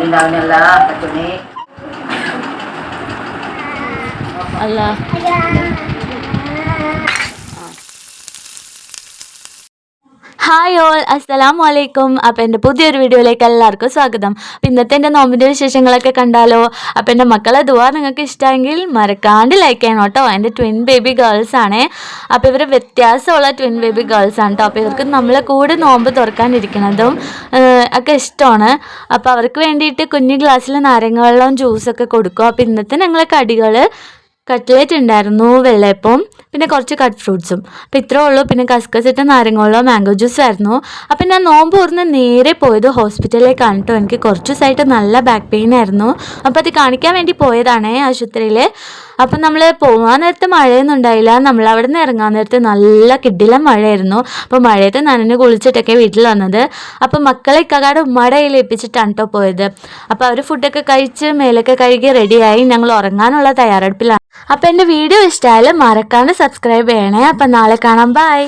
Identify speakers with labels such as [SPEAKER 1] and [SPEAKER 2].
[SPEAKER 1] nila katuni.
[SPEAKER 2] Allah. Hi all, അസ്സലാമു അലൈക്കും. അപ്പോൾ എൻ്റെ പുതിയൊരു വീഡിയോയിലേക്ക് എല്ലാവർക്കും സ്വാഗതം. അപ്പോൾ ഇന്നത്തെ എൻ്റെ നോമ്പിൻ്റെ വിശേഷങ്ങളൊക്കെ കണ്ടാലോ? അപ്പോൾ എൻ്റെ മക്കളെ ദുആ നിങ്ങൾക്ക് ഇഷ്ടമെങ്കിൽ മറക്കാണ്ട് ലൈക്ക് ചെയ്യണം കേട്ടോ. എൻ്റെ ട്വിൻ ബേബി ഗേൾസ് ആണേ. അപ്പോൾ ഇവർ വ്യത്യാസമുള്ള ട്വിൻ ബേബി ഗേൾസ് ആണ് കേട്ടോ. അപ്പോൾ ഇവർക്ക് നമ്മളെ കൂടെ നോമ്പ് തുറക്കാനിരിക്കുന്നതും ഒക്കെ ഇഷ്ടമാണ്. അപ്പോൾ അവർക്ക് വേണ്ടിയിട്ട് കുഞ്ഞു ഗ്ലാസ്സിൽ നാരങ്ങ വെള്ളവും ജ്യൂസൊക്കെ കൊടുക്കും. അപ്പോൾ ഇന്നത്തെ ഞങ്ങളെ കടികൾ കട്ട്ലേറ്റ് ഉണ്ടായിരുന്നു, വെള്ളയപ്പവും പിന്നെ കുറച്ച് കട്ട് ഫ്രൂട്ട്സും. അപ്പോൾ ഇത്രേ ഉള്ളൂ. പിന്നെ കസ്കസിട്ട് നാരങ്ങ മാംഗോ ജ്യൂസ് ആയിരുന്നു. അപ്പം ഞാൻ നോമ്പ് തുറന്ന് നേരെ പോയത് ഹോസ്പിറ്റലിലേക്കാണ് കേട്ടോ. എനിക്ക് കുറച്ച് ദിവസമായിട്ട് നല്ല ബാക്ക് പെയിൻ ആയിരുന്നു. അപ്പോൾ അത് കാണിക്കാൻ വേണ്ടി പോയതാണേ ആശുപത്രിയിൽ. അപ്പം നമ്മൾ പോകാൻ നേരത്ത് മഴയൊന്നും ഉണ്ടായില്ല. നമ്മൾ അവിടെ നിന്ന് ഇറങ്ങാൻ നേരത്ത് നല്ല കിടിലം മഴയായിരുന്നു. അപ്പോൾ മഴയത്ത് നനഞ്ഞ് കുളിച്ചിട്ടൊക്കെ വീട്ടിൽ വന്നത്. അപ്പോൾ മക്കളെ ഇക്കാട് ഉമ്മയുടെ കയ്യിൽ ഏൽപ്പിച്ചിട്ടാണ് കേട്ടോ പോയത്. അപ്പോൾ അവർ ഫുഡൊക്കെ കഴിച്ച് മേലൊക്കെ കഴുകി റെഡിയായി ഞങ്ങൾ ഉറങ്ങാനുള്ള തയ്യാറെടുപ്പിലാണ്. അപ്പോൾ എൻ്റെ വീഡിയോ ഇഷ്ടമായാലും മറക്കാണ്ട് സബ്സ്ക്രൈബ് ചെയ്യണേ. അപ്പം നാളെ കാണാം. ബൈ.